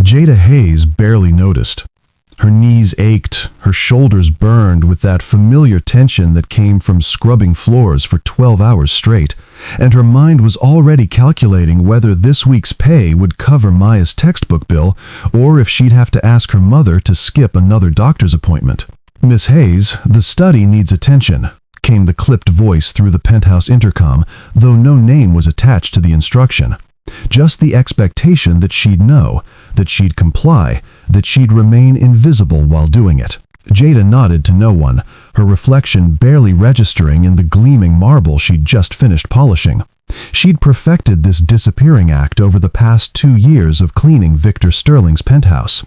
Jada Hayes barely noticed. Her knees ached, her shoulders burned with that familiar tension that came from scrubbing floors for 12 hours straight, and her mind was already calculating whether this week's pay would cover Maya's textbook bill or if she'd have to ask her mother to skip another doctor's appointment. "Miss Hayes, the study needs attention," came the clipped voice through the penthouse intercom, though no name was attached to the instruction. Just the expectation that she'd know, that she'd comply, that she'd remain invisible while doing it. Jada nodded to no one, her reflection barely registering in the gleaming marble she'd just finished polishing. She'd perfected this disappearing act over the past 2 years of cleaning Victor Sterling's penthouse.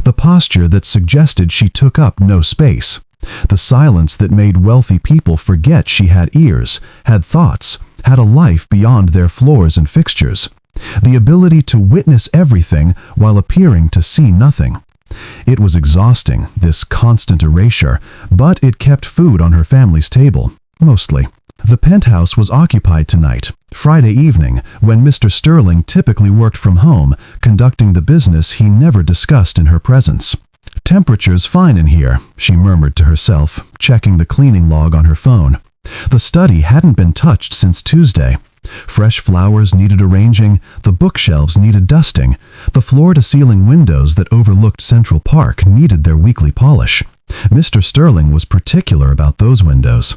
The posture that suggested she took up no space. The silence that made wealthy people forget she had ears, had thoughts, had a life beyond their floors and fixtures. The ability to witness everything while appearing to see nothing. It was exhausting, this constant erasure, but it kept food on her family's table, mostly. The penthouse was occupied tonight, Friday evening, when Mr. Sterling typically worked from home, conducting the business he never discussed in her presence. "Temperature's fine in here," she murmured to herself, checking the cleaning log on her phone. The study hadn't been touched since Tuesday. Fresh flowers needed arranging, the bookshelves needed dusting, the floor-to-ceiling windows that overlooked Central Park needed their weekly polish. Mr. Sterling was particular about those windows.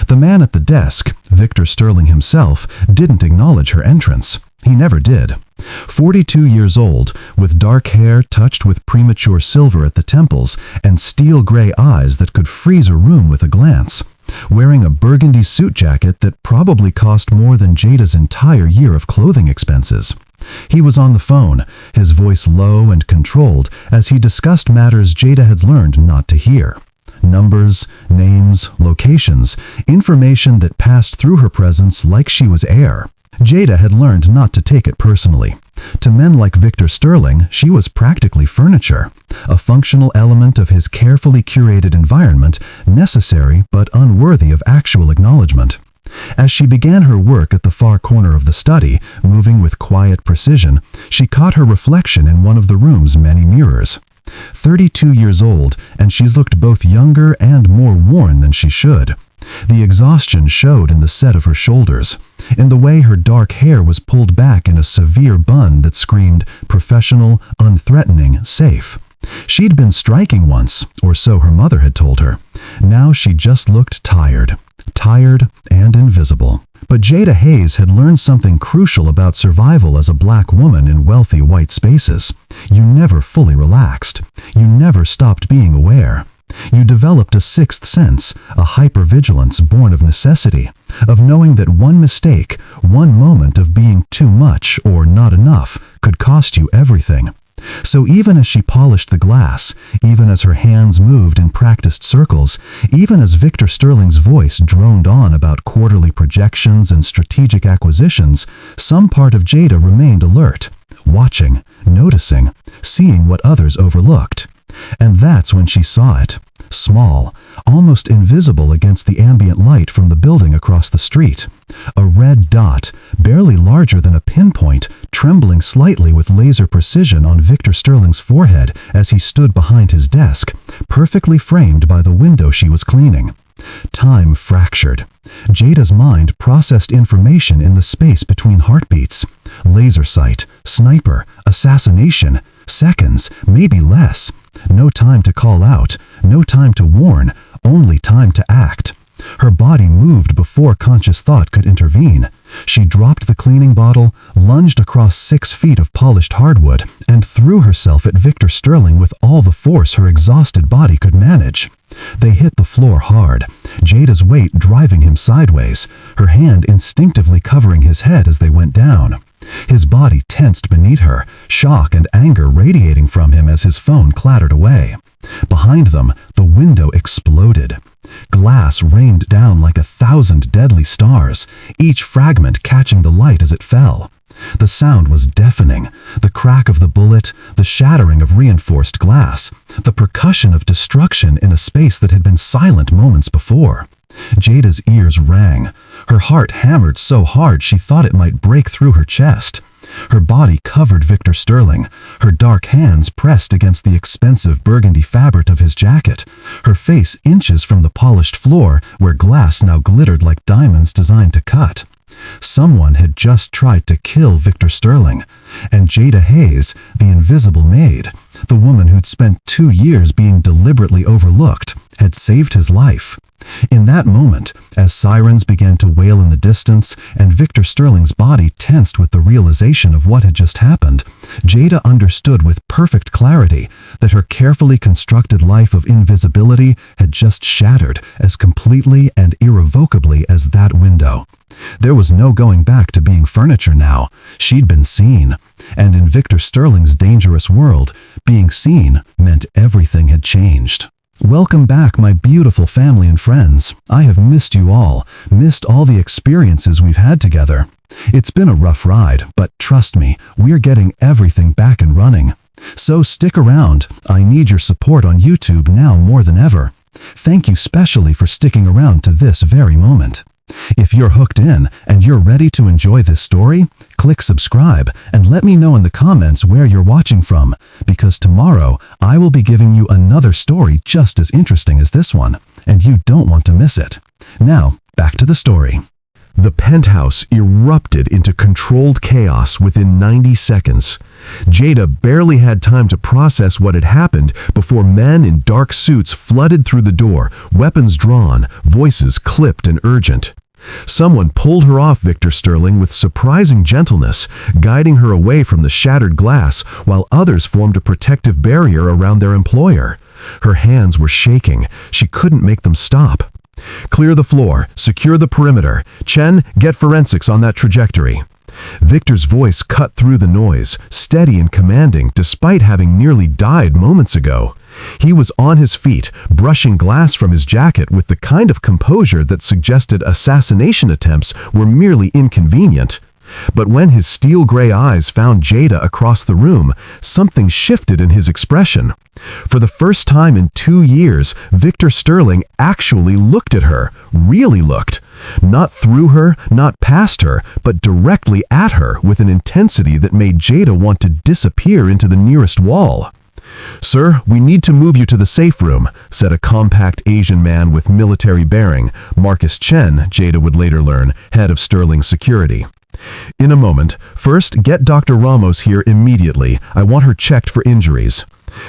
The man at the desk, Victor Sterling himself, didn't acknowledge her entrance. He never did. 42 years old, with dark hair touched with premature silver at the temples and steel-gray eyes that could freeze a room with a glance. Wearing a burgundy suit jacket that probably cost more than Jada's entire year of clothing expenses. He was on the phone, his voice low and controlled, as he discussed matters Jada had learned not to hear. Numbers, names, locations, information that passed through her presence like she was air. Jada had learned not to take it personally. To men like Victor Sterling, she was practically furniture, a functional element of his carefully curated environment, necessary but unworthy of actual acknowledgement. As she began her work at the far corner of the study, moving with quiet precision, she caught her reflection in one of the room's many mirrors. 32 years old, and she's looked both younger and more worn than she should. The exhaustion showed in the set of her shoulders, in the way her dark hair was pulled back in a severe bun that screamed professional, unthreatening, safe. She'd been striking once, or so her mother had told her. Now she just looked tired and invisible. But Jada Hayes had learned something crucial about survival as a black woman in wealthy white spaces. You never fully relaxed. You never stopped being aware. You developed a sixth sense, a hypervigilance born of necessity, of knowing that one mistake, one moment of being too much or not enough, could cost you everything. So even as she polished the glass, even as her hands moved in practiced circles, even as Victor Sterling's voice droned on about quarterly projections and strategic acquisitions, some part of Jada remained alert, watching, noticing, seeing what others overlooked. And that's when she saw it. Small, almost invisible against the ambient light from the building across the street. A red dot, barely larger than a pinpoint, trembling slightly with laser precision on Victor Sterling's forehead as he stood behind his desk, perfectly framed by the window she was cleaning. Time fractured. Jada's mind processed information in the space between heartbeats. Laser sight, sniper, assassination, seconds, maybe less. No time to call out, no time to warn, only time to act. Her body moved before conscious thought could intervene. She dropped the cleaning bottle, lunged across 6 feet of polished hardwood, and threw herself at Victor Sterling with all the force her exhausted body could manage. They hit the floor hard, Jada's weight driving him sideways, her hand instinctively covering his head as they went down. His body tensed beneath her, shock and anger radiating from him as his phone clattered away. Behind them, the window exploded. Glass rained down like 1,000 deadly stars, each fragment catching the light as it fell. The sound was deafening, the crack of the bullet, the shattering of reinforced glass, the percussion of destruction in a space that had been silent moments before. Jada's ears rang. Her heart hammered so hard she thought it might break through her chest. Her body covered Victor Sterling, her dark hands pressed against the expensive burgundy fabric of his jacket, her face inches from the polished floor where glass now glittered like diamonds designed to cut. Someone had just tried to kill Victor Sterling, and Jada Hayes, the invisible maid, the woman who'd spent 2 years being deliberately overlooked, had saved his life. In that moment, as sirens began to wail in the distance and Victor Sterling's body tensed with the realization of what had just happened, Jada understood with perfect clarity that her carefully constructed life of invisibility had just shattered as completely and irrevocably as that window. There was no going back to being furniture now. She'd been seen. And in Victor Sterling's dangerous world, being seen meant everything had changed. Welcome back, my beautiful family and friends. I have missed you all, missed all the experiences we've had together. It's been a rough ride, but trust me, we're getting everything back and running. So stick around. I need your support on YouTube now more than ever. Thank you specially for sticking around to this very moment. If you're hooked in and you're ready to enjoy this story, click subscribe and let me know in the comments where you're watching from, because tomorrow I will be giving you another story just as interesting as this one, and you don't want to miss it. Now, back to the story. The penthouse erupted into controlled chaos within 90 seconds. Jada barely had time to process what had happened before men in dark suits flooded through the door, weapons drawn, voices clipped and urgent. Someone pulled her off Victor Sterling with surprising gentleness, guiding her away from the shattered glass, while others formed a protective barrier around their employer. Her hands were shaking. She couldn't make them stop. Clear the floor. Secure the perimeter. Chen, get forensics on that trajectory. Victor's voice cut through the noise, steady and commanding despite having nearly died moments ago. He was on his feet, brushing glass from his jacket with the kind of composure that suggested assassination attempts were merely inconvenient. But when his steel-gray eyes found Jada across the room, something shifted in his expression. For the first time in 2 years, Victor Sterling actually looked at her, really looked. Not through her, not past her, but directly at her with an intensity that made Jada want to disappear into the nearest wall. "Sir, we need to move you to the safe room," said a compact Asian man with military bearing, Marcus Chen, Jada would later learn, head of Sterling's security. "In a moment. First, get Dr. Ramos here immediately. I want her checked for injuries."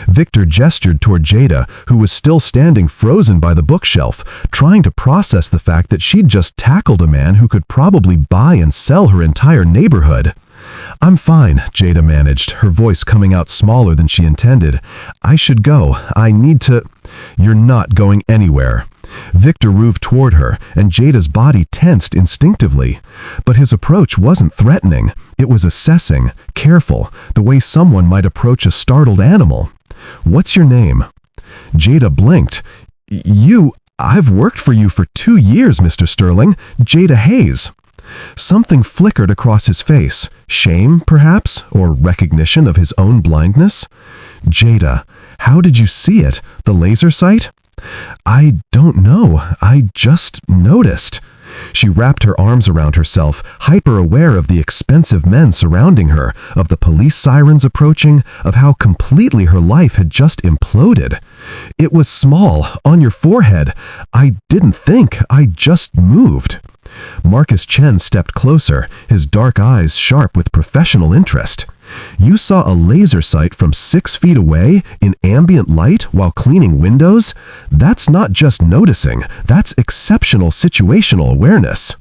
Victor gestured toward Jada, who was still standing frozen by the bookshelf, trying to process the fact that she'd just tackled a man who could probably buy and sell her entire neighborhood. "I'm fine," Jada managed, her voice coming out smaller than she intended. "I should go. I need to—" "You're not going anywhere." Victor moved toward her, and Jada's body tensed instinctively. But his approach wasn't threatening. It was assessing, careful, the way someone might approach a startled animal. "What's your name?" Jada blinked. I've worked for you for 2 years, Mr. Sterling. Jada Hayes." Something flickered across his face. Shame, perhaps, or recognition of his own blindness? "Jada, how did you see it? The laser sight?" "I don't know. I just noticed." She wrapped her arms around herself, hyper-aware of the expensive men surrounding her, of the police sirens approaching, of how completely her life had just imploded. "It was small, on your forehead. I didn't think. I just moved." Marcus Chen stepped closer, his dark eyes sharp with professional interest. "You saw a laser sight from 6 feet away in ambient light while cleaning windows? That's not just noticing, that's exceptional situational awareness."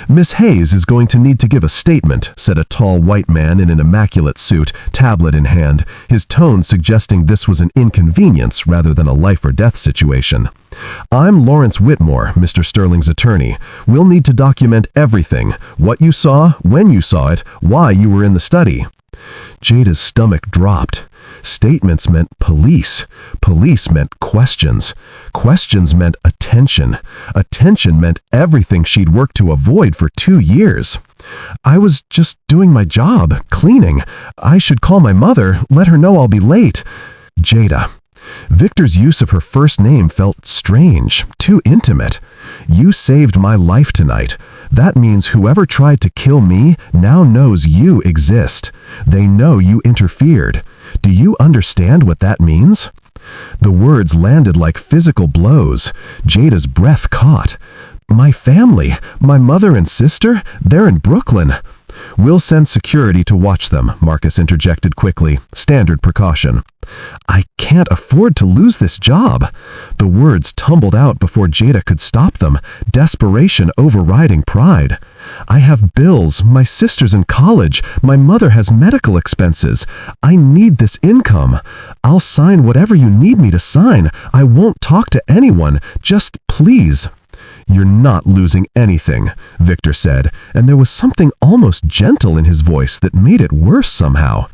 "Miss Hayes is going to need to give a statement," said a tall white man in an immaculate suit, tablet in hand, his tone suggesting this was an inconvenience rather than a life-or-death situation. "I'm Lawrence Whitmore, Mr. Sterling's attorney. We'll need to document everything, what you saw, when you saw it, why you were in the study." Jada's stomach dropped. Statements meant police. Police meant questions. Questions meant attention. Attention meant everything she'd worked to avoid for 2 years. "I was just doing my job, cleaning. I should call my mother, let her know I'll be late." Jada. Victor's use of her first name felt strange, too intimate. "You saved my life tonight. That means whoever tried to kill me now knows you exist. They know you interfered. Do you understand what that means?" The words landed like physical blows. Jada's breath caught. "My family, my mother and sister, they're in Brooklyn." "We'll send security to watch them," Marcus interjected quickly, standard precaution. "I can't afford to lose this job." The words tumbled out before Jada could stop them, desperation overriding pride. "I have bills, my sister's in college, my mother has medical expenses. I need this income. I'll sign whatever you need me to sign. I won't talk to anyone, just please." "You're not losing anything," Victor said, and there was something almost gentle in his voice that made it worse somehow.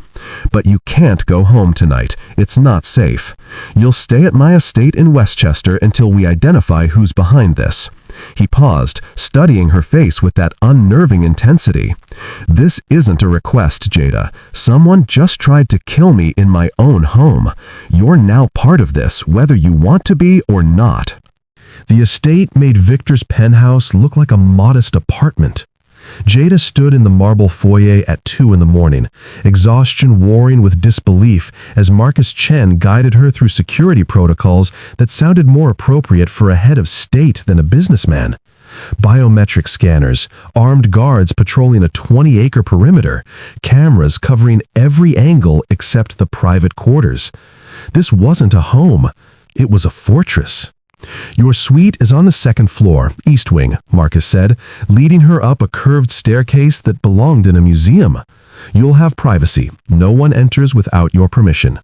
"But you can't go home tonight. It's not safe. You'll stay at my estate in Westchester until we identify who's behind this." He paused, studying her face with that unnerving intensity. "This isn't a request, Jada. Someone just tried to kill me in my own home. You're now part of this, whether you want to be or not." The estate made Victor's penthouse look like a modest apartment. Jada stood in the marble foyer at 2 in the morning, exhaustion warring with disbelief as Marcus Chen guided her through security protocols that sounded more appropriate for a head of state than a businessman. Biometric scanners, armed guards patrolling a 20-acre perimeter, cameras covering every angle except the private quarters. This wasn't a home. It was a fortress. "Your suite is on the second floor, east wing," Marcus said, leading her up a curved staircase that belonged in a museum. "You'll have privacy. No one enters without your permission."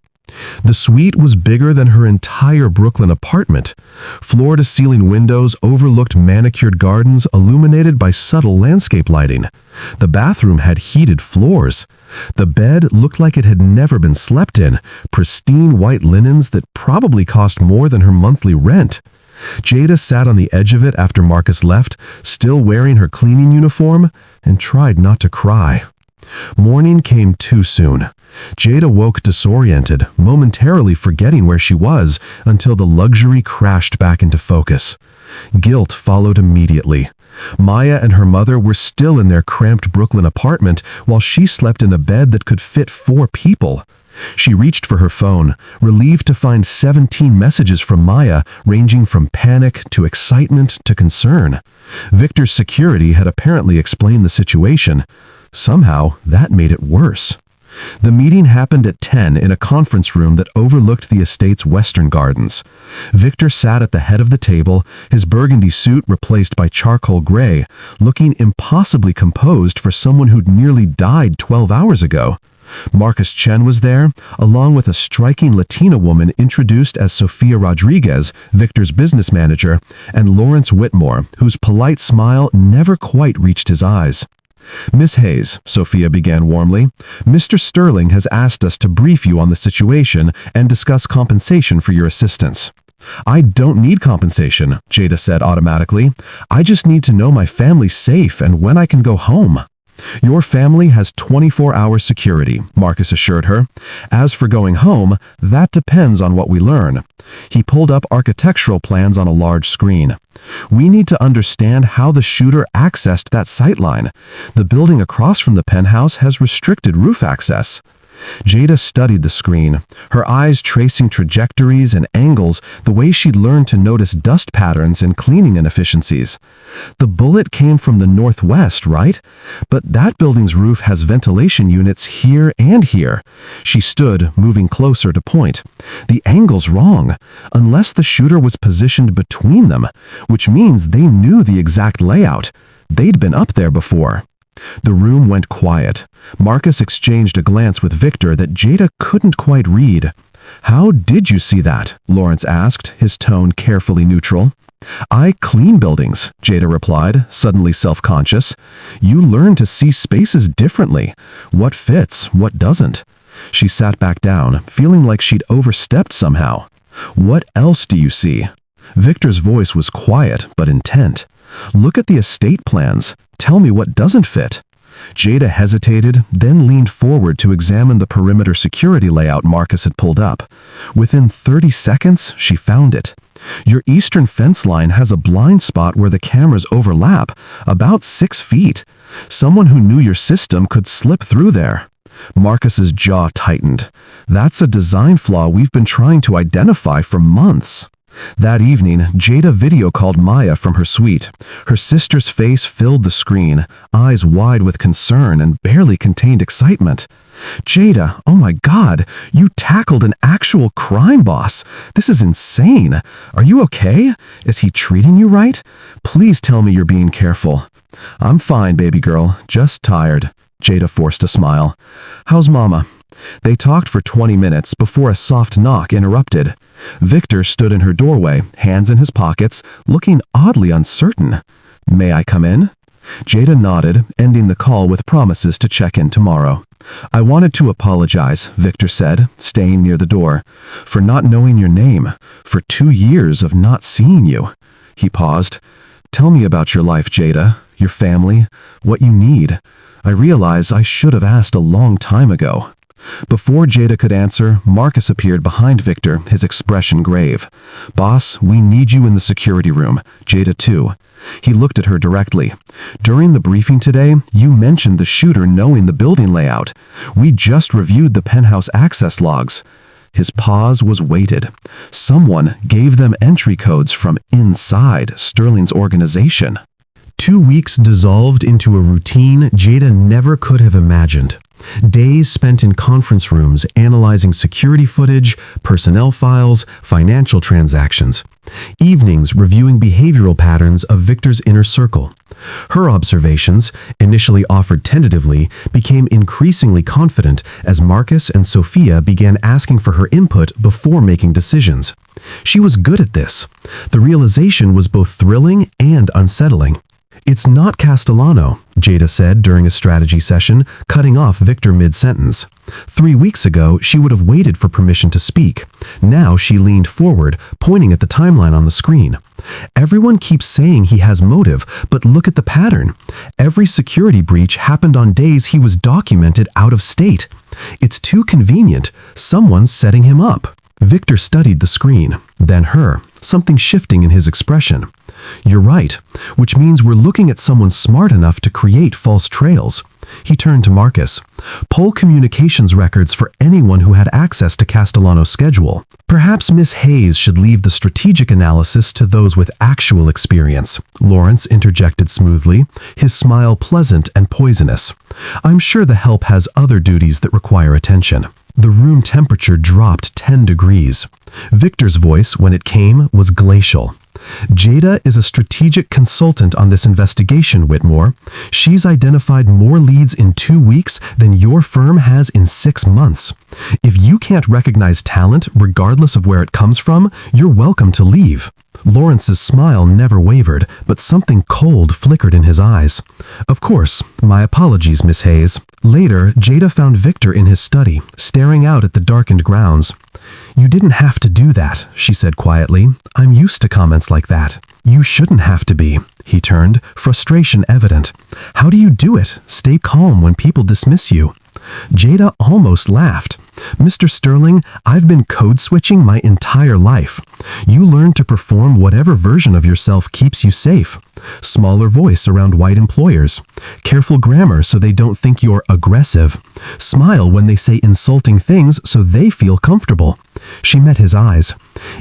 The suite was bigger than her entire Brooklyn apartment. Floor-to-ceiling windows overlooked manicured gardens illuminated by subtle landscape lighting. The bathroom had heated floors. The bed looked like it had never been slept in, pristine white linens that probably cost more than her monthly rent. Jada sat on the edge of it after Marcus left, still wearing her cleaning uniform, and tried not to cry. Morning came too soon. Jada woke disoriented, momentarily forgetting where she was until the luxury crashed back into focus. Guilt followed immediately. Maya and her mother were still in their cramped Brooklyn apartment while she slept in a bed that could fit 4 people. She reached for her phone, relieved to find 17 messages from Maya, ranging from panic to excitement to concern. Victor's security had apparently explained the situation. Somehow, that made it worse. The meeting happened at 10 in a conference room that overlooked the estate's western gardens. Victor sat at the head of the table, his burgundy suit replaced by charcoal gray, looking impossibly composed for someone who'd nearly died 12 hours ago. Marcus Chen was there, along with a striking Latina woman introduced as Sofia Rodriguez, Victor's business manager, and Lawrence Whitmore, whose polite smile never quite reached his eyes. "Miss Hayes," Sophia began warmly, "Mr. Sterling has asked us to brief you on the situation and discuss compensation for your assistance." "I don't need compensation," Jada said automatically. "I just need to know my family's safe and when I can go home." "Your family has 24-hour security," Marcus assured her. "As for going home, that depends on what we learn." He pulled up architectural plans on a large screen. "We need to understand how the shooter accessed that sightline. The building across from the penthouse has restricted roof access." Jada studied the screen, her eyes tracing trajectories and angles the way she'd learned to notice dust patterns and cleaning inefficiencies. The bullet came from the northwest, right? But that building's roof has ventilation units here and here. She stood, moving closer to point. The angle's wrong, unless the shooter was positioned between them, which means they knew the exact layout. They'd been up there before. The room went quiet. Marcus exchanged a glance with Victor that Jada couldn't quite read. "How did you see that?" Lawrence asked, his tone carefully neutral. "I clean buildings," Jada replied, suddenly self-conscious. "You learn to see spaces differently. What fits, what doesn't." She sat back down, feeling like she'd overstepped somehow. "What else do you see?" Victor's voice was quiet but intent. "Look at the estate plans. Tell me what doesn't fit." Jada hesitated, then leaned forward to examine the perimeter security layout Marcus had pulled up. Within 30 seconds, she found it. Your eastern fence line has a blind spot where the cameras overlap, about 6 feet. Someone who knew your system could slip through there." Marcus's jaw tightened. "That's a design flaw we've been trying to identify for months." That evening, Jada video called Maya from her suite. Her sister's face filled the screen, eyes wide with concern and barely contained excitement. "Jada, oh my God, you tackled an actual crime boss. This is insane. Are you okay? Is he treating you right? Please tell me you're being careful." "I'm fine, baby girl, just tired." Jada forced a smile. "How's Mama?" They talked for 20 minutes before a soft knock interrupted. Victor stood in her doorway, hands in his pockets, looking oddly uncertain. "May I come in?" Jada nodded, ending the call with promises to check in tomorrow. "I wanted to apologize," Victor said, staying near the door, "for not knowing your name, for 2 years of not seeing you." He paused. "Tell me about your life, Jada, your family, what you need. I realize I should have asked a long time ago." Before Jada could answer, Marcus appeared behind Victor, his expression grave. "Boss, we need you in the security room. Jada too." He looked at her directly. "During the briefing today, you mentioned the shooter knowing the building layout. We just reviewed the penthouse access logs." His pause was weighted. Someone gave them entry codes from inside Sterling's organization. 2 weeks dissolved into a routine Jada never could have imagined. Days spent in conference rooms analyzing security footage, personnel files, financial transactions. Evenings reviewing behavioral patterns of Victor's inner circle. Her observations, initially offered tentatively, became increasingly confident as Marcus and Sophia began asking for her input before making decisions. She was good at this. The realization was both thrilling and unsettling. "It's not Castellano," Jada said during a strategy session, cutting off Victor mid-sentence. 3 weeks ago, she would have waited for permission to speak. Now she leaned forward, pointing at the timeline on the screen. "Everyone keeps saying he has motive, but look at the pattern. Every security breach happened on days he was documented out of state. It's too convenient. Someone's setting him up." Victor studied the screen, then her, something shifting in his expression. "You're right, which means we're looking at someone smart enough to create false trails." He turned to Marcus. "Pull communications records for anyone who had access to Castellano's schedule. Perhaps Miss Hayes should leave the strategic analysis to those with actual experience," Lawrence interjected smoothly, his smile pleasant and poisonous. "I'm sure the help has other duties that require attention." The room temperature dropped 10 degrees. Victor's voice, when it came, was glacial. "Jada is a strategic consultant on this investigation, Whitmore. She's identified more leads in 2 weeks than your firm has in 6 months. If you can't recognize talent, regardless of where it comes from, you're welcome to leave." Lawrence's smile never wavered, but something cold flickered in his eyes. "Of course, my apologies, Miss Hayes." Later, Jada found Victor in his study, staring out at the darkened grounds. "You didn't have to do that," she said quietly. "I'm used to comments like that." "You shouldn't have to be." He turned, frustration evident. "How do you do it? Stay calm when people dismiss you." Jada almost laughed. "Mr. Sterling, I've been code switching my entire life. You learn to perform whatever version of yourself keeps you safe. Smaller voice around white employers. Careful grammar so they don't think you're aggressive. Smile when they say insulting things so they feel comfortable." She met his eyes.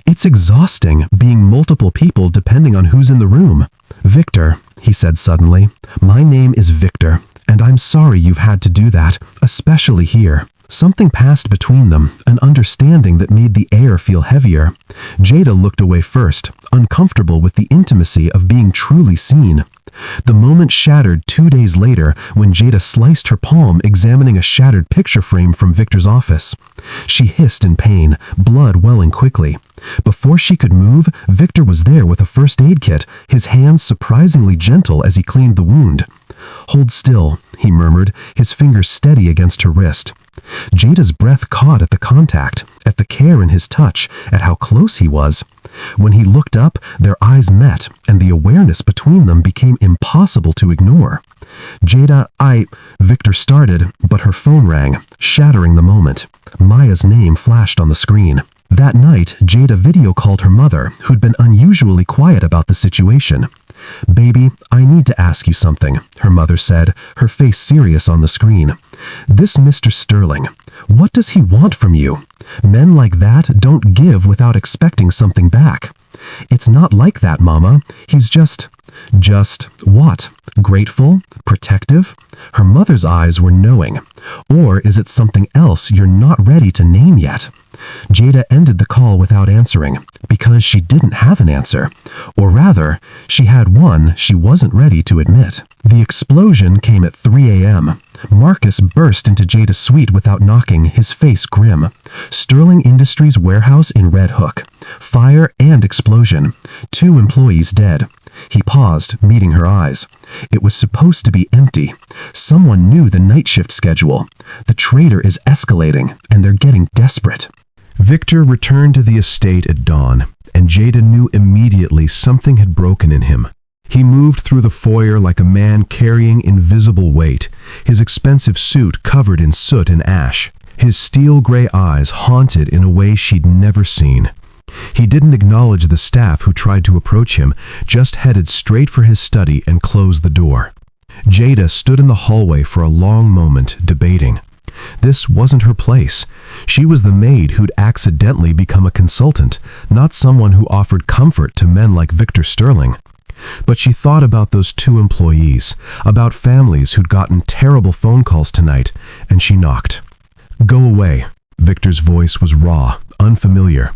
"It's exhausting being multiple people depending on who's in the room." "Victor," he said suddenly, "my name is Victor, and I'm sorry you've had to do that, especially here." Something passed between them, an understanding that made the air feel heavier. Jada looked away first, uncomfortable with the intimacy of being truly seen. The moment shattered 2 days later when Jada sliced her palm examining a shattered picture frame from Victor's office. She hissed in pain, blood welling quickly. Before she could move, Victor was there with a first aid kit, his hands surprisingly gentle as he cleaned the wound. "Hold still," he murmured, his fingers steady against her wrist. Jada's breath caught at the contact, at the care in his touch, at how close he was. When he looked up, their eyes met, and the awareness between them became impossible to ignore. "Jada, Victor started, but her phone rang, shattering the moment. Maya's name flashed on the screen. That night, Jada video called her mother, who'd been unusually quiet about the situation. "Baby, I need to ask you something," her mother said, her face serious on the screen. "This Mr. Sterling, what does he want from you? Men like that don't give without expecting something back." "It's not like that, Mama. He's just what? Grateful? Protective?" Her mother's eyes were knowing. "Or is it something else you're not ready to name yet?" Jada ended the call without answering, because she didn't have an answer. Or rather, she had one she wasn't ready to admit. The explosion came at 3 a.m. Marcus burst into Jada's suite without knocking, his face grim. Sterling Industries warehouse in Red Hook. Fire and explosion. 2 employees dead. He paused, meeting her eyes. It was supposed to be empty. Someone knew the night shift schedule. The trader is escalating, and they're getting desperate. Victor returned to the estate at dawn, and Jada knew immediately something had broken in him. He moved through the foyer like a man carrying invisible weight, his expensive suit covered in soot and ash, his steel-gray eyes haunted in a way she'd never seen. He didn't acknowledge the staff who tried to approach him, just headed straight for his study and closed the door. Jada stood in the hallway for a long moment, debating. This wasn't her place. She was the maid who'd accidentally become a consultant, not someone who offered comfort to men like Victor Sterling. But she thought about those 2 employees, about families who'd gotten terrible phone calls tonight, and she knocked. "Go away." Victor's voice was raw, unfamiliar.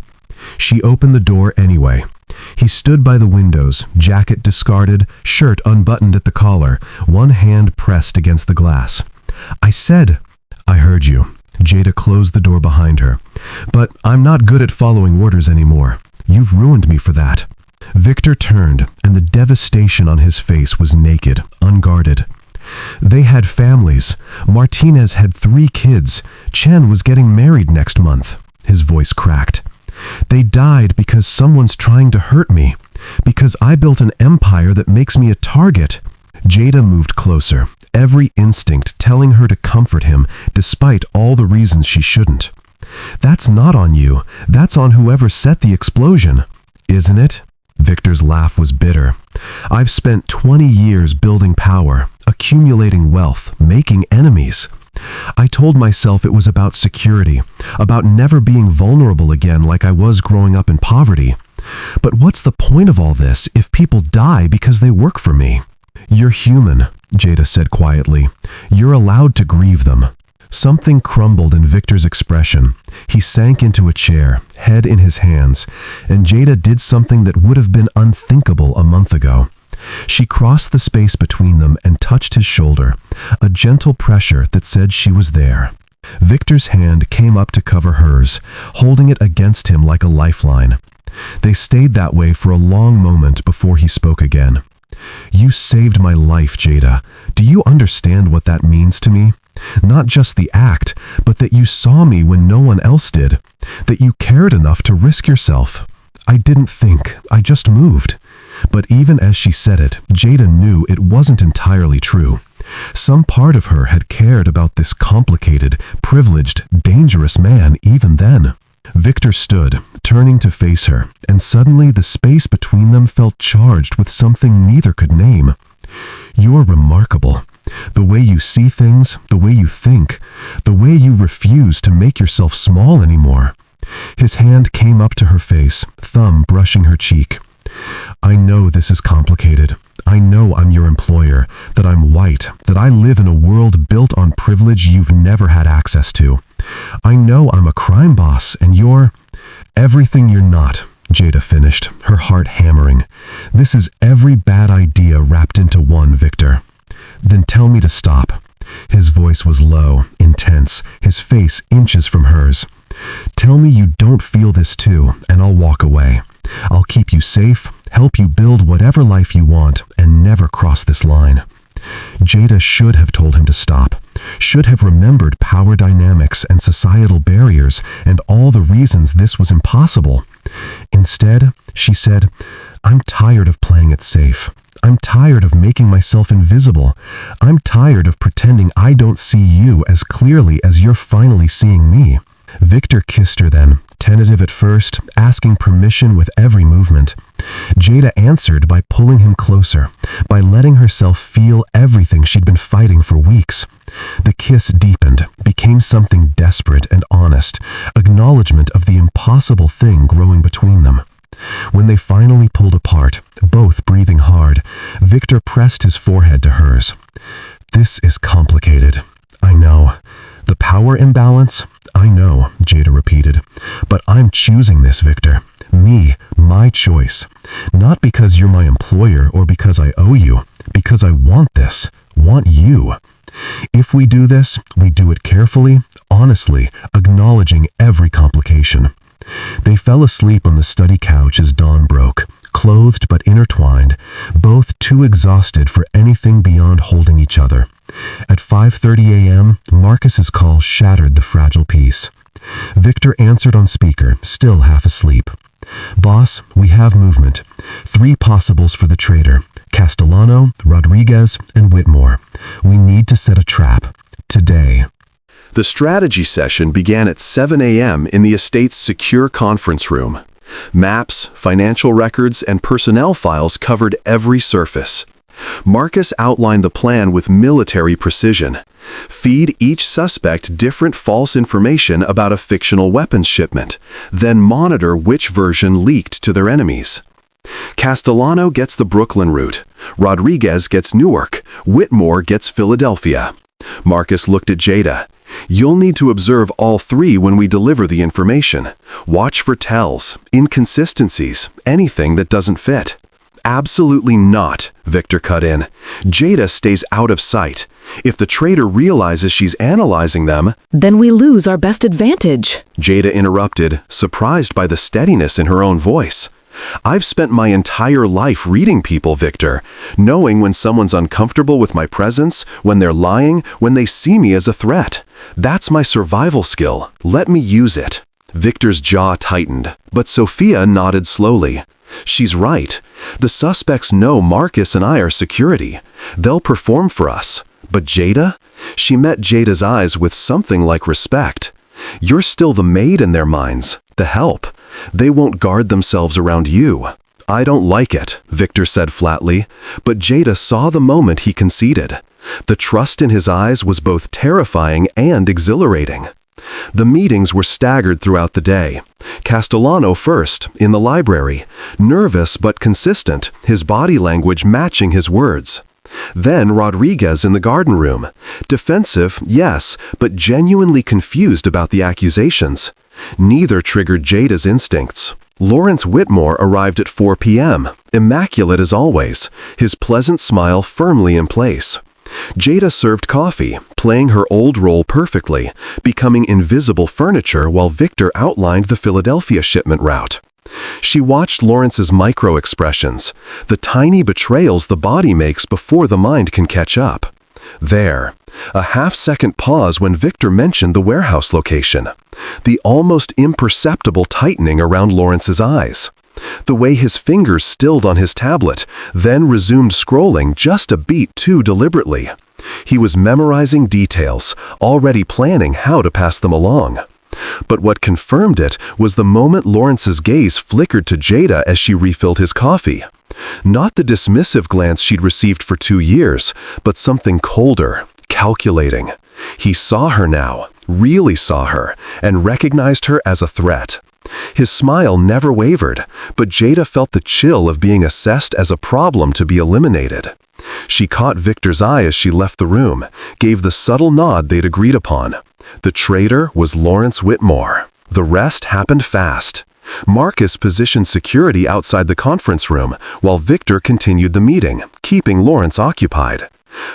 She opened the door anyway. He stood by the windows, jacket discarded, shirt unbuttoned at the collar, one hand pressed against the glass. "I said—" "I heard you." Jada closed the door behind her. "But I'm not good at following orders anymore. You've ruined me for that." Victor turned, and the devastation on his face was naked, unguarded. They had families. Martinez had 3 kids. Chen was getting married next month. His voice cracked. "They died because someone's trying to hurt me. Because I built an empire that makes me a target." Jada moved closer, every instinct telling her to comfort him, despite all the reasons she shouldn't. "That's not on you. That's on whoever set the explosion." "Isn't it?" Victor's laugh was bitter. "I've spent 20 years building power, accumulating wealth, making enemies. I told myself it was about security, about never being vulnerable again like I was growing up in poverty. But what's the point of all this if people die because they work for me?" "You're human," Jada said quietly. "You're allowed to grieve them." Something crumbled in Victor's expression. He sank into a chair, head in his hands, and Jada did something that would have been unthinkable a month ago. She crossed the space between them and touched his shoulder, a gentle pressure that said she was there. Victor's hand came up to cover hers, holding it against him like a lifeline. They stayed that way for a long moment before he spoke again. "You saved my life, Jada. Do you understand what that means to me? Not just the act, but that you saw me when no one else did. That you cared enough to risk yourself. I didn't think, I just moved." But even as she said it, Jada knew it wasn't entirely true. Some part of her had cared about this complicated, privileged, dangerous man even then. Victor stood, turning to face her, and suddenly the space between them felt charged with something neither could name. "You're remarkable. The way you see things, the way you think, the way you refuse to make yourself small anymore." His hand came up to her face, thumb brushing her cheek. "I know this is complicated. I know I'm your employer, that I'm white, that I live in a world built on privilege you've never had access to. I know I'm a crime boss, and you're everything you're not," Jada finished, her heart hammering. "This is every bad idea wrapped into one, Victor." "Then tell me to stop." His voice was low, intense, his face inches from hers. "Tell me you don't feel this too, and I'll walk away. I'll keep you safe, help you build whatever life you want, and never cross this line." Jada should have told him to stop, should have remembered power dynamics and societal barriers and all the reasons this was impossible. Instead, she said, "I'm tired of playing it safe. I'm tired of making myself invisible. I'm tired of pretending I don't see you as clearly as you're finally seeing me." Victor kissed her then, tentative at first, asking permission with every movement. Jada answered by pulling him closer, by letting herself feel everything she'd been fighting for weeks. The kiss deepened, became something desperate and honest, acknowledgement of the impossible thing growing between them. When they finally pulled apart, both breathing hard, Victor pressed his forehead to hers. "This is complicated. I know. The power imbalance? I know," Jada repeated. "But I'm choosing this, Victor. Me, my choice. Not because you're my employer or because I owe you. Because I want this. Want you. If we do this, we do it carefully, honestly, acknowledging every complication." They fell asleep on the study couch as dawn broke, clothed but intertwined, both too exhausted for anything beyond holding each other. At 5:30 a.m., Marcus's call shattered the fragile peace. Victor answered on speaker, still half asleep. "Boss, we have movement. 3 possibles for the traitor: Castellano, Rodriguez, and Whitmore. We need to set a trap. Today." The strategy session began at 7 a.m. in the estate's secure conference room. Maps, financial records, and personnel files covered every surface. Marcus outlined the plan with military precision. Feed each suspect different false information about a fictional weapons shipment, then monitor which version leaked to their enemies. Castellano gets the Brooklyn route. Rodriguez gets Newark. Whitmore gets Philadelphia. Marcus looked at Jada. "You'll need to observe all 3 when we deliver the information. Watch for tells, inconsistencies, anything that doesn't fit." "Absolutely not," Victor cut in. "Jada stays out of sight. If the traitor realizes she's analyzing them—" "Then we lose our best advantage," Jada interrupted, surprised by the steadiness in her own voice. "I've spent my entire life reading people, Victor, knowing when someone's uncomfortable with my presence, when they're lying, when they see me as a threat. That's my survival skill. Let me use it." Victor's jaw tightened, but Sophia nodded slowly. "She's right. The suspects know Marcus and I are security. They'll perform for us. But Jada?" She met Jada's eyes with something like respect. "You're still the maid in their minds, the help. They won't guard themselves around you." "I don't like it," Victor said flatly, but Jada saw the moment he conceded. The trust in his eyes was both terrifying and exhilarating. The meetings were staggered throughout the day. Castellano first, in the library, nervous but consistent, his body language matching his words. Then Rodriguez in the garden room, defensive, yes, but genuinely confused about the accusations. Neither triggered Jada's instincts. Lawrence Whitmore arrived at 4 p.m., immaculate as always, his pleasant smile firmly in place. Jada served coffee, playing her old role perfectly, becoming invisible furniture while Victor outlined the Philadelphia shipment route. She watched Lawrence's micro-expressions, the tiny betrayals the body makes before the mind can catch up. There, a half-second pause when Victor mentioned the warehouse location, the almost imperceptible tightening around Lawrence's eyes. The way his fingers stilled on his tablet, then resumed scrolling just a beat too deliberately. He was memorizing details, already planning how to pass them along. But what confirmed it was the moment Lawrence's gaze flickered to Jada as she refilled his coffee. Not the dismissive glance she'd received for 2 years, but something colder, calculating. He saw her now, really saw her, and recognized her as a threat. His smile never wavered, but Jada felt the chill of being assessed as a problem to be eliminated. She caught Victor's eye as she left the room, gave the subtle nod they'd agreed upon. The traitor was Lawrence Whitmore. The rest happened fast. Marcus positioned security outside the conference room, while Victor continued the meeting, keeping Lawrence occupied.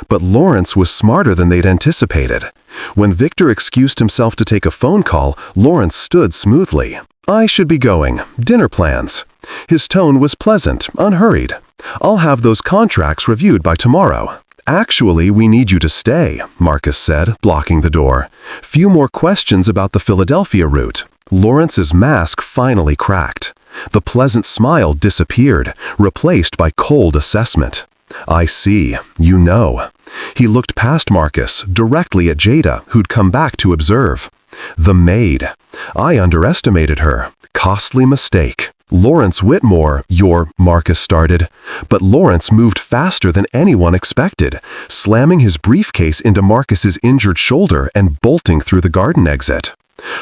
But Lawrence was smarter than they'd anticipated. When Victor excused himself to take a phone call, Lawrence stood smoothly. "I should be going. Dinner plans." His tone was pleasant, unhurried. "I'll have those contracts reviewed by tomorrow." "Actually, we need you to stay," Marcus said, blocking the door. "Few more questions about the Philadelphia route." Lawrence's mask finally cracked. The pleasant smile disappeared, replaced by cold assessment. "I see. You know." He looked past Marcus, directly at Jada, who'd come back to observe. The Maid. I underestimated her. Costly mistake. Lawrence Whitmore, Marcus started. But Lawrence moved faster than anyone expected, slamming his briefcase into Marcus's injured shoulder and bolting through the garden exit.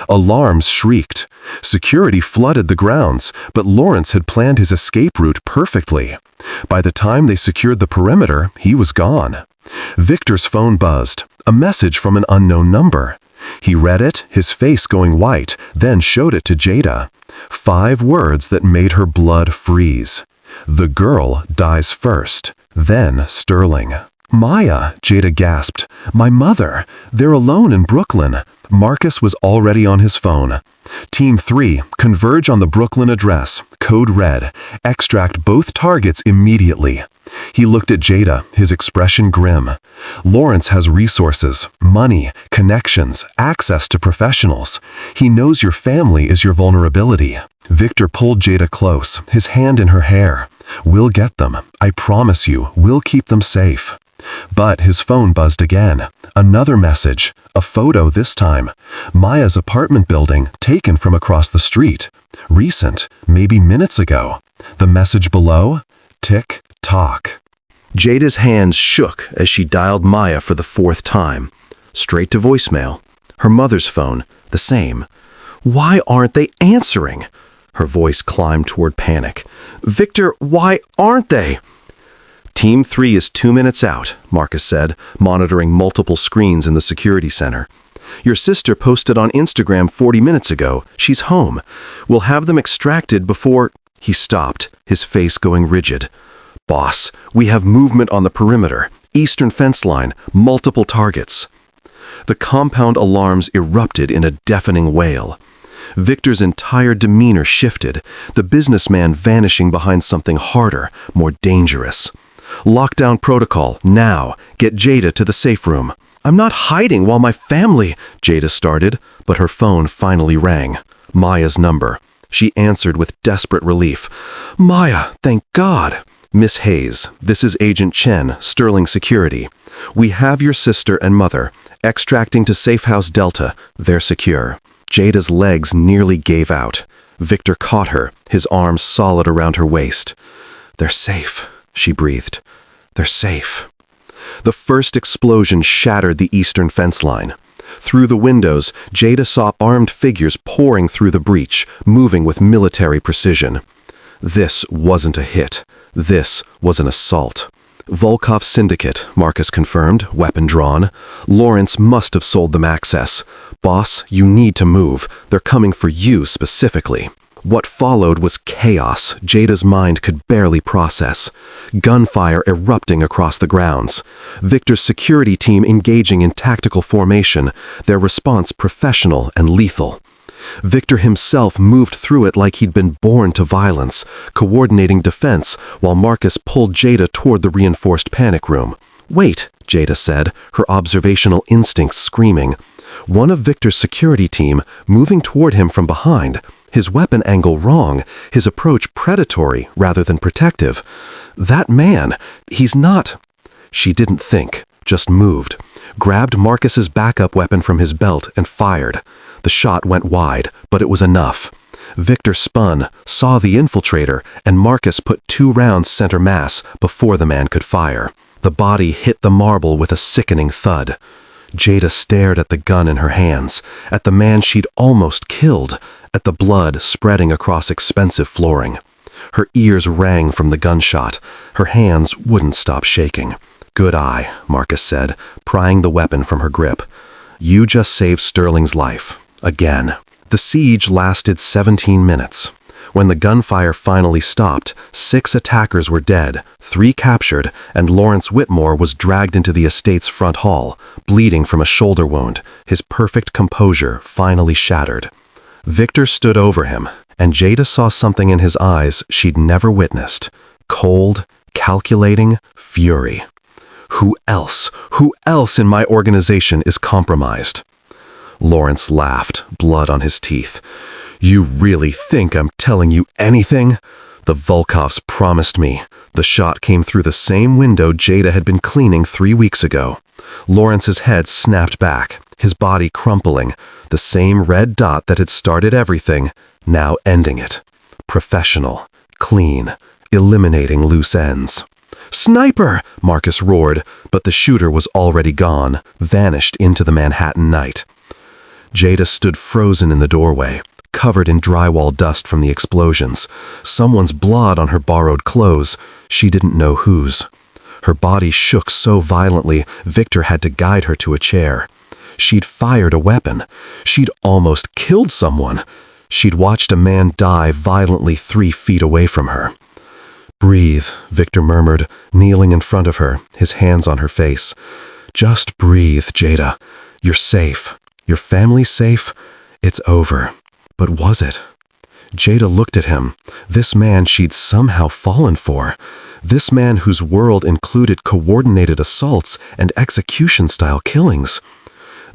Alarms shrieked. Security flooded the grounds, but Lawrence had planned his escape route perfectly. By the time they secured the perimeter, he was gone. Victor's phone buzzed, a message from an unknown number. He read it, his face going white, then showed it to Jada. 5 words that made her blood freeze. The girl dies first, then Sterling. Maya, Jada gasped. My mother. They're alone in Brooklyn. Marcus was already on his phone. Team 3, converge on the Brooklyn address, code red. Extract both targets immediately. He looked at Jada, his expression grim. Lawrence has resources, money, connections, access to professionals. He knows your family is your vulnerability. Victor pulled Jada close, his hand in her hair. We'll get them. I promise you, we'll keep them safe. But his phone buzzed again. Another message. A photo this time. Maya's apartment building, taken from across the street. Recent, maybe minutes ago. The message below? Tick, tock. Jada's hands shook as she dialed Maya for the 4th time. Straight to voicemail. Her mother's phone, the same. Why aren't they answering? Her voice climbed toward panic. Victor, why aren't they? Team 3 is 2 minutes out, Marcus said, monitoring multiple screens in the security center. Your sister posted on Instagram 40 minutes ago. She's home. We'll have them extracted before... He stopped, his face going rigid. Boss, we have movement on the perimeter. Eastern fence line, multiple targets. The compound alarms erupted in a deafening wail. Victor's entire demeanor shifted, the businessman vanishing behind something harder, more dangerous. Lockdown protocol, now. Get Jada to the safe room. I'm not hiding while my family... Jada started, but her phone finally rang. Maya's number. She answered with desperate relief. Maya, thank God. Miss Hayes, this is Agent Chen, Sterling Security. We have your sister and mother. Extracting to Safe House Delta. They're secure. Jada's legs nearly gave out. Victor caught her, his arms solid around her waist. They're safe, she breathed. They're safe. The first explosion shattered the eastern fence line. Through the windows, Jada saw armed figures pouring through the breach, moving with military precision. This wasn't a hit. This was an assault. Volkov Syndicate, Marcus confirmed, weapon drawn. Lawrence must have sold them access. Boss, you need to move. They're coming for you specifically. What followed was chaos Jada's mind could barely process. Gunfire erupting across the grounds. Victor's security team engaging in tactical formation, their response professional and lethal. Victor himself moved through it like he'd been born to violence, coordinating defense while Marcus pulled Jada toward the reinforced panic room. Wait, Jada said, her observational instincts screaming. One of Victor's security team moving toward him from behind. His weapon angle wrong, his approach predatory rather than protective. That man, he's not... She didn't think, just moved. Grabbed Marcus's backup weapon from his belt and fired. The shot went wide, but it was enough. Victor spun, saw the infiltrator, and Marcus put 2 rounds center mass before the man could fire. The body hit the marble with a sickening thud. Jada stared at the gun in her hands, at the man she'd almost killed, at the blood spreading across expensive flooring. Her ears rang from the gunshot. Her hands wouldn't stop shaking. Good eye, Marcus said, prying the weapon from her grip. You just saved Sterling's life. Again. The siege lasted 17 minutes. When the gunfire finally stopped, 6 attackers were dead, 3 captured, and Lawrence Whitmore was dragged into the estate's front hall, bleeding from a shoulder wound, his perfect composure finally shattered. Victor stood over him, and Jada saw something in his eyes she'd never witnessed. Cold, calculating fury. Who else in my organization is compromised? Lawrence laughed, blood on his teeth. You really think I'm telling you anything? The Volkovs promised me. The shot came through the same window Jada had been cleaning 3 weeks ago. Lawrence's head snapped back, his body crumpling, the same red dot that had started everything, now ending it. Professional, clean, eliminating loose ends. "Sniper!" Marcus roared, but the shooter was already gone, vanished into the Manhattan night. Jada stood frozen in the doorway, covered in drywall dust from the explosions. Someone's blood on her borrowed clothes, she didn't know whose. Her body shook so violently, Victor had to guide her to a chair. She'd fired a weapon. She'd almost killed someone. She'd watched a man die violently 3 feet away from her. "Breathe," Victor murmured, kneeling in front of her, his hands on her face. "Just breathe, Jada. You're safe. Your family's safe. It's over." But was it? Jada looked at him, this man she'd somehow fallen for. This man whose world included coordinated assaults and execution-style killings.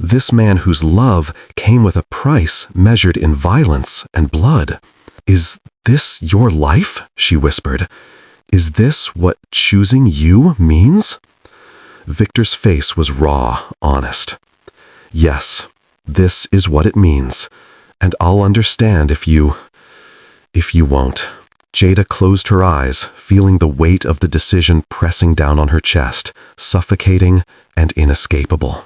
This man whose love came with a price measured in violence and blood. "Is this your life?" she whispered. "Is this what choosing you means?" Victor's face was raw, honest. "Yes, this is what it means, and I'll understand if you won't." Jada closed her eyes, feeling the weight of the decision pressing down on her chest, suffocating and inescapable.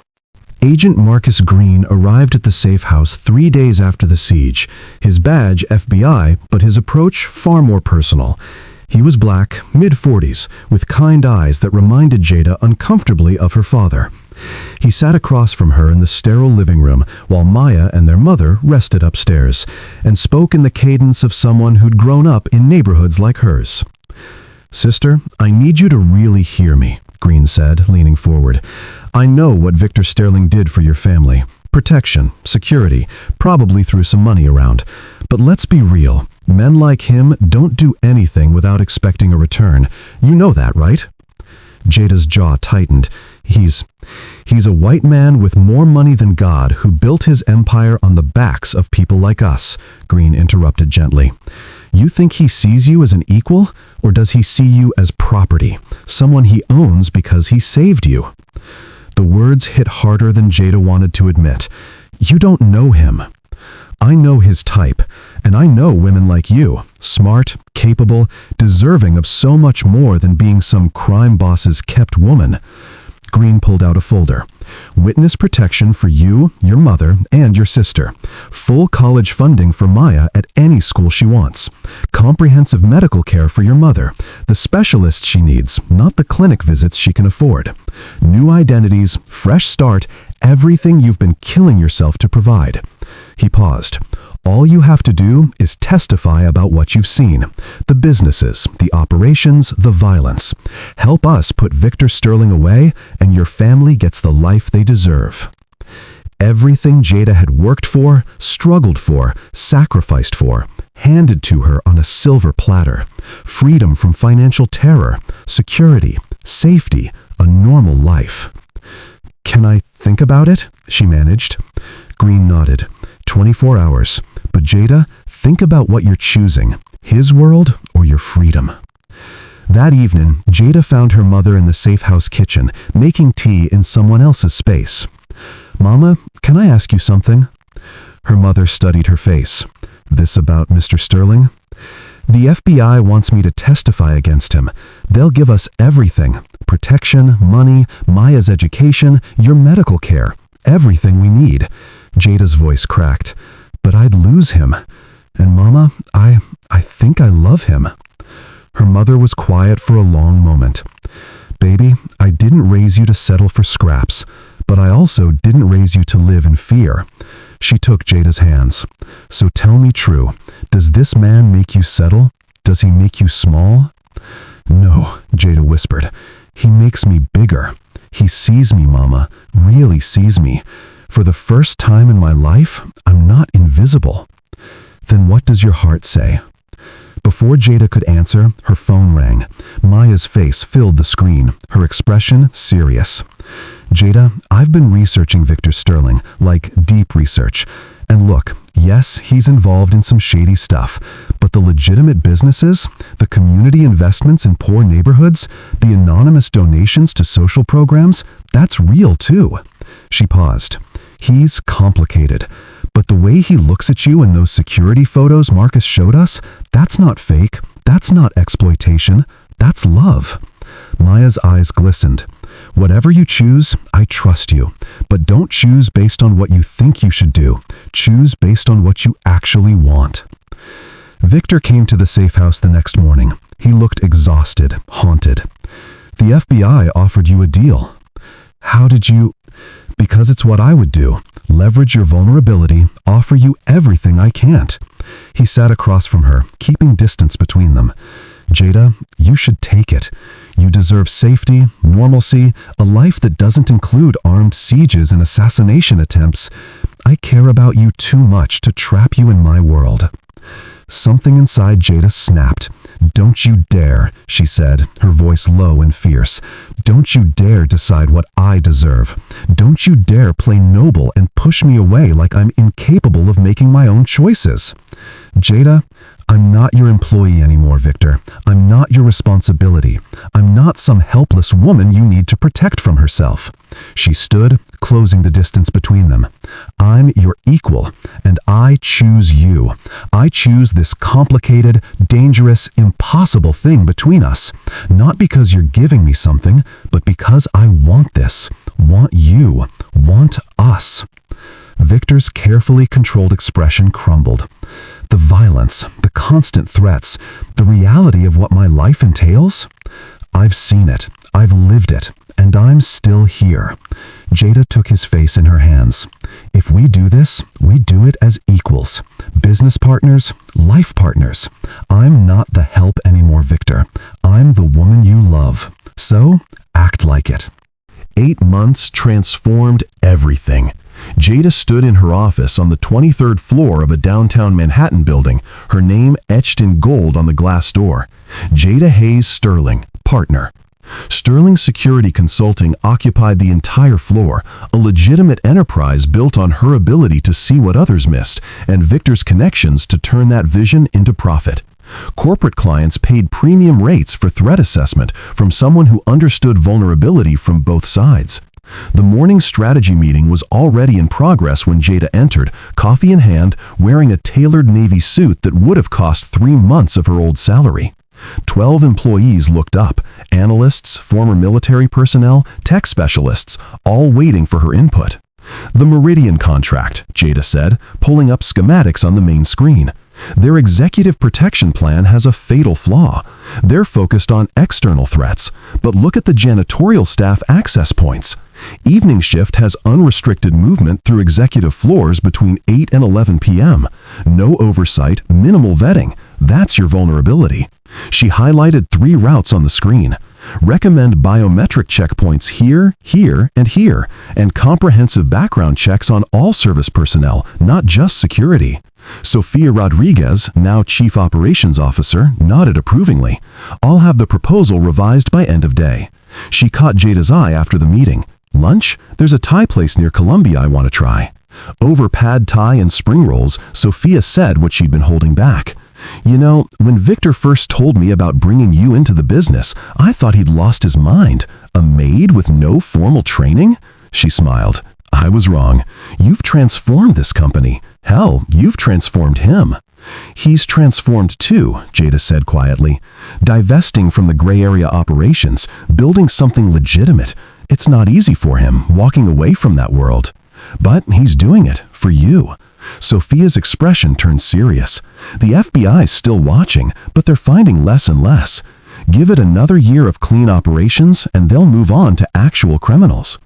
Agent Marcus Green arrived at the safe house 3 days after the siege. His badge, FBI, but his approach far more personal. He was black, mid-40s, with kind eyes that reminded Jada uncomfortably of her father. He sat across from her in the sterile living room while Maya and their mother rested upstairs, and spoke in the cadence of someone who'd grown up in neighborhoods like hers. "Sister, I need you to really hear me," Green said, leaning forward. "I know what Victor Sterling did for your family. Protection, security, probably threw some money around. But let's be real. Men like him don't do anything without expecting a return. You know that, right?" Jada's jaw tightened. He's a white man with more money than God who built his empire on the backs of people like us," Green interrupted gently. "You think he sees you as an equal, or does he see you as property, someone he owns because he saved you?" The words hit harder than Jada wanted to admit. "You don't know him. I know his type, and I know women like you, smart, capable, deserving of so much more than being some crime boss's kept woman." Green pulled out a folder. "Witness protection for you, your mother, and your sister. Full college funding for Maya at any school she wants. Comprehensive medical care for your mother. The specialists she needs, not the clinic visits she can afford. New identities, fresh start, everything you've been killing yourself to provide." He paused. "All you have to do is testify about what you've seen. The businesses, the operations, the violence. Help us put Victor Sterling away, and your family gets the life they deserve." Everything Jada had worked for, struggled for, sacrificed for, handed to her on a silver platter. Freedom from financial terror, security, safety, a normal life. "Can I think about it?" she managed. Green nodded. 24 hours. But Jada, think about what you're choosing, his world or your freedom. That evening, Jada found her mother in the safe house kitchen, making tea in someone else's space. "Mama, can I ask you something?" Her mother studied her face. "This about Mr. Sterling?" "The FBI wants me to testify against him. They'll give us everything. Protection, money, Maya's education, your medical care. Everything we need." Jada's voice cracked. "But I'd lose him. And Mama, I think I love him." Her mother was quiet for a long moment. "Baby, I didn't raise you to settle for scraps, but I also didn't raise you to live in fear." She took Jada's hands. "So tell me true, does this man make you settle? Does he make you small?" "No," Jada whispered. "He makes me bigger. He sees me, Mama, really sees me. For the first time in my life, I'm not invisible." "Then what does your heart say?" Before Jada could answer, her phone rang. Maya's face filled the screen, her expression serious. "Jada, I've been researching Victor Sterling, like deep research. And look, Yes, he's involved in some shady stuff, but the legitimate businesses, the community investments in poor neighborhoods, the anonymous donations to social programs, that's real too. She paused. He's complicated, but the way he looks at you in those security photos Marcus showed us, that's not fake, that's not exploitation, that's love. Maya's eyes glistened. Whatever you choose, I trust you, but don't choose based on what you think you should do. Choose based on what you actually want. Victor came to the safe house the next morning. He looked exhausted, haunted. The FBI offered you a deal. How did you... Because it's what I would do. Leverage your vulnerability, offer you everything I can't. He sat across from her, keeping distance between them. Jada, you should take it. You deserve safety, normalcy, a life that doesn't include armed sieges and assassination attempts. I care about you too much to trap you in my world. Something inside Jada snapped. Don't you dare, she said, her voice low and fierce. Don't you dare decide what I deserve. Don't you dare play noble and push me away like I'm incapable of making my own choices. Jada, I'm not your employee anymore, Victor. I'm not your responsibility. I'm not some helpless woman you need to protect from herself. She stood, closing the distance between them. I'm your equal, and I choose you. I choose this complicated, dangerous, impossible thing between us. Not because you're giving me something, but because I want this. Want you. Want us. Victor's carefully controlled expression crumbled. The violence, the constant threats, the reality of what my life entails? I've seen it, I've lived it, and I'm still here. Jada took his face in her hands. If we do this, we do it as equals. Business partners, life partners. I'm not the help anymore, Victor. I'm the woman you love. So, act like it. 8 months transformed everything. Jada stood in her office on the 23rd floor of a downtown Manhattan building, her name etched in gold on the glass door. Jada Hayes Sterling, partner. Sterling Security Consulting occupied the entire floor, a legitimate enterprise built on her ability to see what others missed, and Victor's connections to turn that vision into profit. Corporate clients paid premium rates for threat assessment from someone who understood vulnerability from both sides. The morning strategy meeting was already in progress when Jada entered, coffee in hand, wearing a tailored navy suit that would have cost 3 months of her old salary. 12 employees looked up, analysts, former military personnel, tech specialists, all waiting for her input. The Meridian contract, Jada said, pulling up schematics on the main screen. Their executive protection plan has a fatal flaw. They're focused on external threats, but look at the janitorial staff access points. Evening shift has unrestricted movement through executive floors between 8 and 11 p.m. No oversight, minimal vetting. That's your vulnerability. She highlighted 3 routes on the screen. Recommend biometric checkpoints here, here, and here, and comprehensive background checks on all service personnel, not just security. Sofia Rodriguez, now Chief Operations Officer, nodded approvingly. I'll have the proposal revised by end of day. She caught Jada's eye after the meeting. Lunch? There's a Thai place near Columbia I want to try. Over pad Thai and spring rolls, Sophia said what she'd been holding back. You know, when Victor first told me about bringing you into the business, I thought he'd lost his mind. A maid with no formal training? She smiled. I was wrong. You've transformed this company. Hell, you've transformed him. He's transformed too, Jada said quietly. Divesting from the gray area operations, building something legitimate. It's not easy for him, walking away from that world. But he's doing it, for you. Sophia's expression turned serious. The FBI's still watching, but they're finding less and less. Give it another year of clean operations, and they'll move on to actual criminals.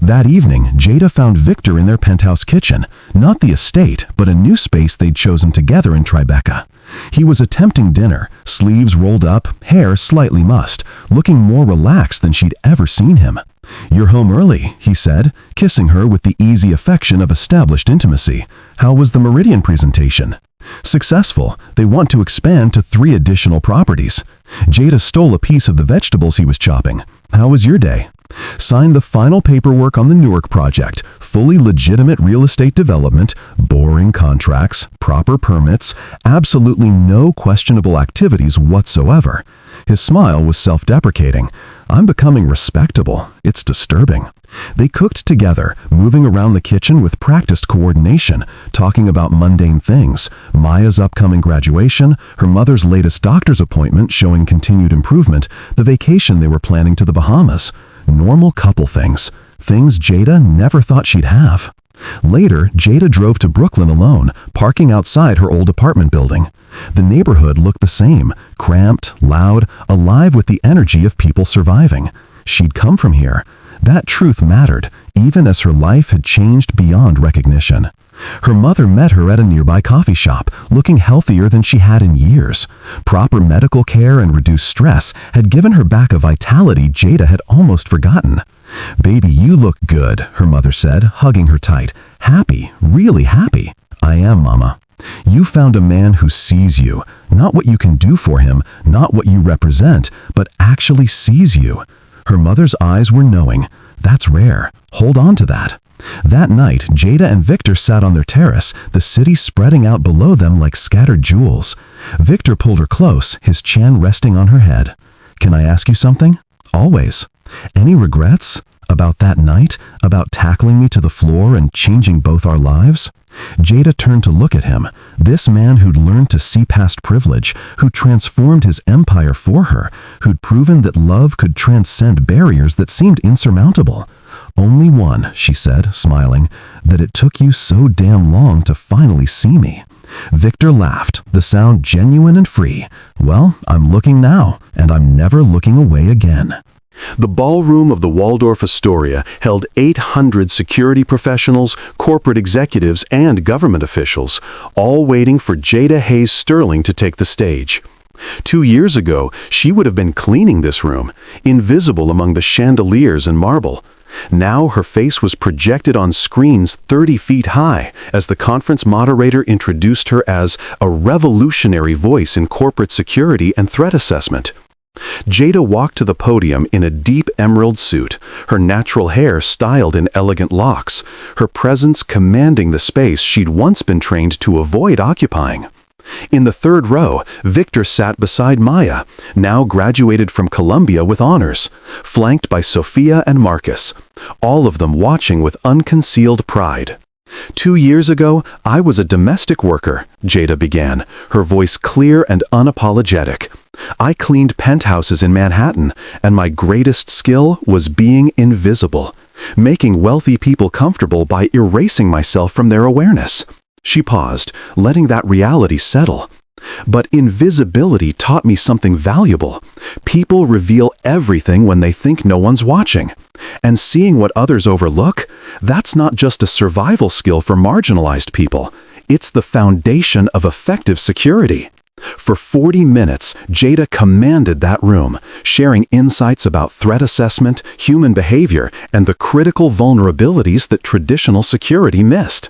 That evening, Jada found Victor in their penthouse kitchen. Not the estate, but a new space they'd chosen together in Tribeca. He was attempting dinner, sleeves rolled up, hair slightly mussed, looking more relaxed than she'd ever seen him. You're home early, he said, kissing her with the easy affection of established intimacy. How was the Meridian presentation? Successful. They want to expand to 3 additional properties. Jada stole a piece of the vegetables he was chopping. How was your day? Signed the final paperwork on the Newark project, fully legitimate real estate development, boring contracts, proper permits, absolutely no questionable activities whatsoever. His smile was self-deprecating. I'm becoming respectable. It's disturbing. They cooked together, moving around the kitchen with practiced coordination, talking about mundane things, Maya's upcoming graduation, her mother's latest doctor's appointment showing continued improvement, the vacation they were planning to the Bahamas. Normal couple things. Things Jada never thought she'd have. Later, Jada drove to Brooklyn alone, parking outside her old apartment building. The neighborhood looked the same, cramped, loud, alive with the energy of people surviving. She'd come from here. That truth mattered, even as her life had changed beyond recognition. Her mother met her at a nearby coffee shop, looking healthier than she had in years. Proper medical care and reduced stress had given her back a vitality Jada had almost forgotten. "Baby, you look good," her mother said, hugging her tight. "Happy, really happy." "I am, Mama." "You found a man who sees you, not what you can do for him, not what you represent, but actually sees you." Her mother's eyes were knowing. That's rare. Hold on to that. That night, Jada and Victor sat on their terrace, the city spreading out below them like scattered jewels. Victor pulled her close, his chin resting on her head. "Can I ask you something?" "Always." "Any regrets? About that night? About tackling me to the floor and changing both our lives?" Jada turned to look at him, this man who'd learned to see past privilege, who transformed his empire for her, who'd proven that love could transcend barriers that seemed insurmountable. "Only one," she said, smiling, "that it took you so damn long to finally see me." Victor laughed, the sound genuine and free. "Well, I'm looking now, and I'm never looking away again." The ballroom of the Waldorf Astoria held 800 security professionals, corporate executives, and government officials, all waiting for Jada Hayes Sterling to take the stage. 2 years ago, she would have been cleaning this room, invisible among the chandeliers and marble. Now her face was projected on screens 30 feet high as the conference moderator introduced her as a revolutionary voice in corporate security and threat assessment. Jada walked to the podium in a deep emerald suit, her natural hair styled in elegant locks, her presence commanding the space she'd once been trained to avoid occupying. In the third row, Victor sat beside Maya, now graduated from Columbia with honors, flanked by Sophia and Marcus, all of them watching with unconcealed pride. 2 years ago, I was a domestic worker, Jada began, her voice clear and unapologetic. I cleaned penthouses in Manhattan, and my greatest skill was being invisible, making wealthy people comfortable by erasing myself from their awareness. She paused, letting that reality settle. But invisibility taught me something valuable. People reveal everything when they think no one's watching. And seeing what others overlook, that's not just a survival skill for marginalized people. It's the foundation of effective security. For 40 minutes, Jada commanded that room, sharing insights about threat assessment, human behavior, and the critical vulnerabilities that traditional security missed.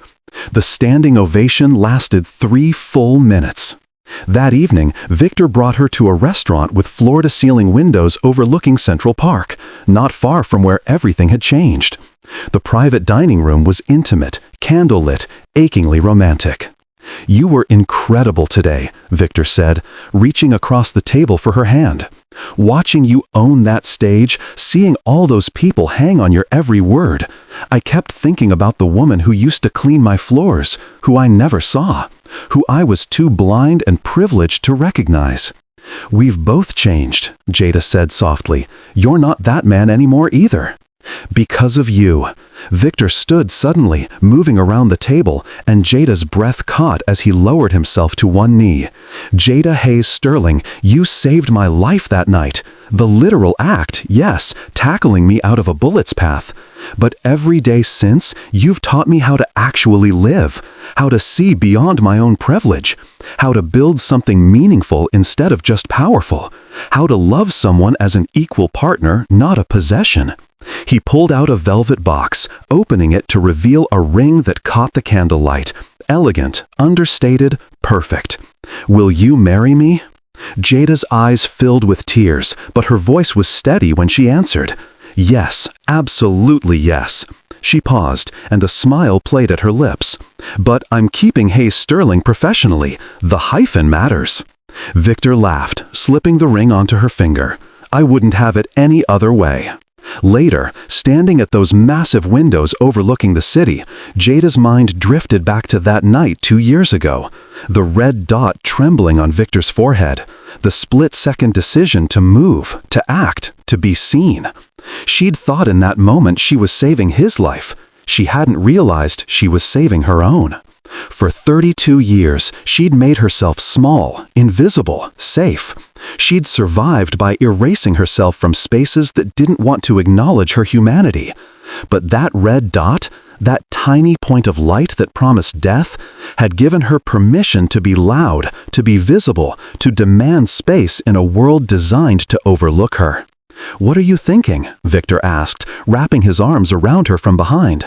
The standing ovation lasted 3 full minutes. That evening, Victor brought her to a restaurant with floor-to-ceiling windows overlooking Central Park, not far from where everything had changed. The private dining room was intimate, candlelit, achingly romantic. "You were incredible today," Victor said, reaching across the table for her hand. "Watching you own that stage, seeing all those people hang on your every word, I kept thinking about the woman who used to clean my floors, who I never saw, who I was too blind and privileged to recognize." "We've both changed," Jada said softly. "You're not that man anymore either." "Because of you." Victor stood suddenly, moving around the table, and Jada's breath caught as he lowered himself to one knee. "Jada Hayes Sterling, you saved my life that night. The literal act, yes, tackling me out of a bullet's path. But every day since, you've taught me how to actually live, how to see beyond my own privilege, how to build something meaningful instead of just powerful, how to love someone as an equal partner, not a possession." He pulled out a velvet box, opening it to reveal a ring that caught the candlelight. Elegant, understated, perfect. "Will you marry me?" Jada's eyes filled with tears, but her voice was steady when she answered. Yes, absolutely yes. She paused, and a smile played at her lips. But I'm keeping Hayes Sterling professionally. The hyphen matters. Victor laughed, slipping the ring onto her finger. I wouldn't have it any other way. Later, standing at those massive windows overlooking the city, Jada's mind drifted back to that night 2 years ago. The red dot trembling on Victor's forehead. The split-second decision to move, to act, to be seen. She'd thought in that moment she was saving his life. She hadn't realized she was saving her own. For 32 years, she'd made herself small, invisible, safe. She'd survived by erasing herself from spaces that didn't want to acknowledge her humanity. But that red dot, that tiny point of light that promised death, had given her permission to be loud, to be visible, to demand space in a world designed to overlook her. "What are you thinking?" Victor asked, wrapping his arms around her from behind.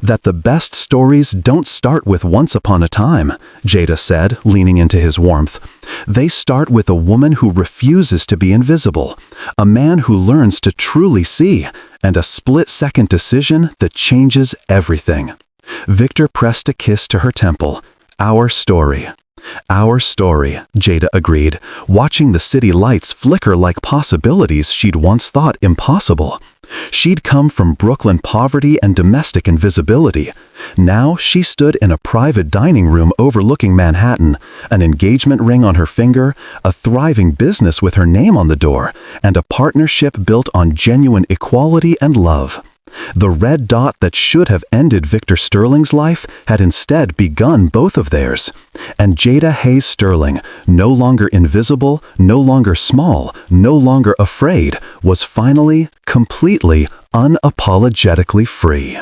"That the best stories don't start with once upon a time," Jada said, leaning into his warmth. "They start with a woman who refuses to be invisible, a man who learns to truly see, and a split-second decision that changes everything." Victor pressed a kiss to her temple. "Our story." "Our story," Jada agreed, watching the city lights flicker like possibilities she'd once thought impossible. She'd come from Brooklyn poverty and domestic invisibility. Now she stood in a private dining room overlooking Manhattan, an engagement ring on her finger, a thriving business with her name on the door, and a partnership built on genuine equality and love. The red dot that should have ended Victor Sterling's life had instead begun both of theirs. And Jada Hayes Sterling, no longer invisible, no longer small, no longer afraid, was finally, completely, unapologetically free.